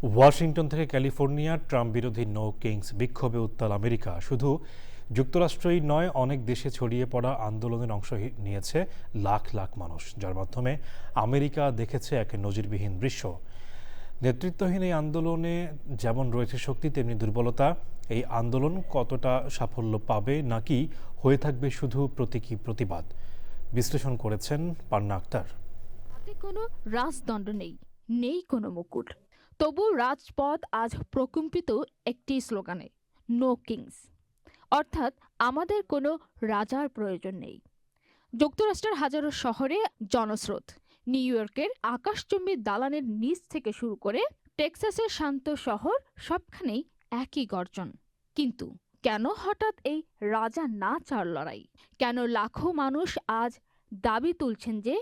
Washington থেকে California, Trump বিরোধী no Kings বিক্ষোভে উত্তাল আমেরিকা। শুধু যুক্তরাষ্ট্রই নয়, অনেক দেশে ছড়িয়ে পড়া আন্দোলনের অংশ নিয়েছে লাখ লাখ মানুষ, যার মাধ্যমে আমেরিকা দেখেছে এক নজিরবিহীন দৃশ্য। নেতৃত্বহীন এই আন্দোলনে যেমন রয়েছে শক্তি, তেমনি দুর্বলতা। এই আন্দোলন কতটা সাফল্য পাবে, নাকি হয়ে থাকবে শুধু প্রতীকী প্রতিবাদ, বিশ্লেষণ করেছেন পান্না আক্তার। হাতে কোনো রাজদণ্ড নেই, নেই কোনো মুকুট। তবু রাজপথ আজ প্রকম্পিত একটি স্লোগানে, নো কিংস, অর্থাৎ আমাদের কোনো রাজার প্রয়োজন নেই। যুক্তরাষ্ট্রের হাজারো শহরে জনস্রোত, নিউ ইয়র্কের আকাশচুম্বী দালানের নিচ থেকে শুরু করে টেক্সাসের শান্ত শহর, সবখানেই একই গর্জন। কিন্তু কেন হঠাৎ এই রাজা না চার লড়াই? কেন লাখো মানুষ আজ দাবি তুলছেন যে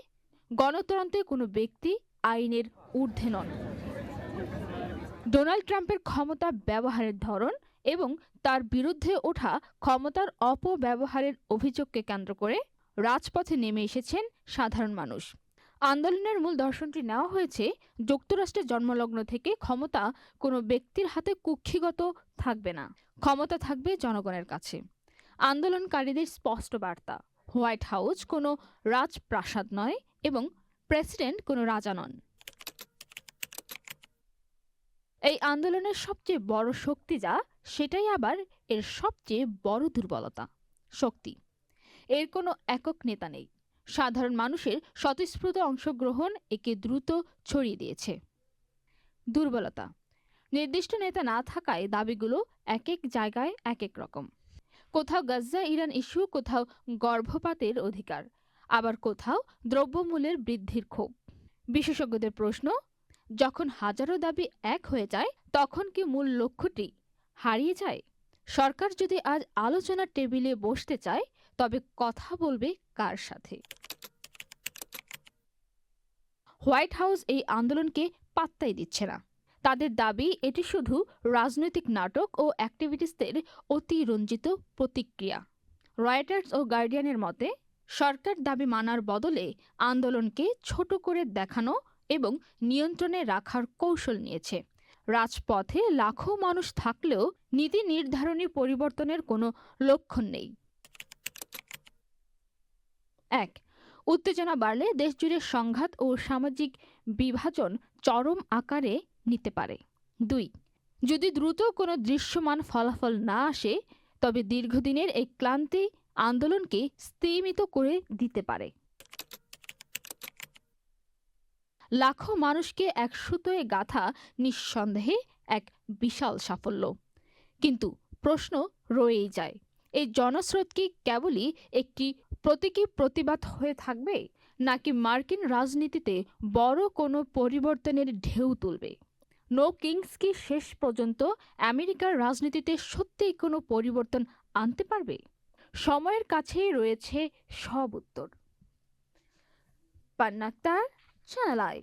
গণতন্ত্রে কোনো ব্যক্তি আইনের ঊর্ধ্বে নন? ডোনাল্ড ট্রাম্পের ক্ষমতা ব্যবহারের ধরন এবং তার বিরুদ্ধে ওঠা ক্ষমতার অপব্যবহারের অভিযোগকে কেন্দ্র করে রাজপথে নেমে এসেছেন সাধারণ মানুষ। আন্দোলনের মূল দর্শনটি নেওয়া হয়েছে যুক্তরাষ্ট্রের জন্মলগ্ন থেকে, ক্ষমতা কোনো ব্যক্তির হাতে কুক্ষিগত থাকবে না, ক্ষমতা থাকবে জনগণের কাছে। আন্দোলনকারীদের স্পষ্ট বার্তা, হোয়াইট হাউস কোনো রাজপ্রাসাদ নয় এবং প্রেসিডেন্ট কোনো রাজা নন। এই আন্দোলনের সবচেয়ে বড় শক্তি যা, সেটাই আবার এর সবচেয়ে বড় দুর্বলতা। শক্তি, এর কোনো একক নেতা নেই। সাধারণ মানুষের স্বতঃস্ফূর্ত অংশগ্রহণ একে দ্রুত ছড়িয়ে দিয়েছে। দুর্বলতা, নির্দিষ্ট নেতা না থাকায় দাবিগুলো এক এক জায়গায় এক এক রকম। কোথাও গাজ্জা ইরান ইস্যু, কোথাও গর্ভপাতের অধিকার, আবার কোথাও দ্রব্যমূল্যের বৃদ্ধির ক্ষোভ। বিশেষজ্ঞদের প্রশ্ন, যখন হাজারো দাবি এক হয়ে যায়, তখন কি মূল লক্ষ্যটি হারিয়ে যায়? সরকার যদি আজ আলোচনার টেবিলে বসতে চায়, তবে কথা বলবে কার সাথে? হোয়াইট হাউস এই আন্দোলনকে পাত্তাই দিচ্ছে না। তাদের দাবি এটি শুধু রাজনৈতিক নাটক ও অ্যাক্টিভিস্টদের অতিরঞ্জিত প্রতিক্রিয়া। রয়টার্স ও গার্ডিয়ানের মতে, সরকার দাবি মানার বদলে আন্দোলনকে ছোট করে দেখানো এবং নিয়ন্ত্রণে রাখার কৌশল নিয়েছে। রাজপথে লাখো মানুষ থাকলেও নীতি নির্ধারণী পরিবর্তনের কোনো লক্ষণ নেই। ১. উত্তেজনা বাড়লে দেশজুড়ে সংঘাত ও সামাজিক বিভাজন চরম আকারে নিতে পারে। ২. যদি দ্রুত কোনো দৃশ্যমান ফলাফল না আসে, তবে দীর্ঘদিনের এই ক্লান্তি আন্দোলনকে স্তিমিত করে দিতে পারে। লাখো মানুষকে এক সুতোয় গাঁথা নিঃসন্দেহে এক বিশাল সাফল্য। কিন্তু প্রশ্ন রয়েই যায়, এই জনস্রোত কি কেবলই একটি প্রতীকী প্রতিবাদ হয়ে থাকবে, নাকি মার্কিন রাজনীতিতে বড় কোনো পরিবর্তনের ঢেউ তুলবে? নো কিংস কি শেষ পর্যন্ত আমেরিকার রাজনীতিতে সত্যিই কোনো পরিবর্তন আনতে পারবে? সময়ের কাছেই রয়েছে সব উত্তর। পান্না আক্তার, চ্যানেল আই।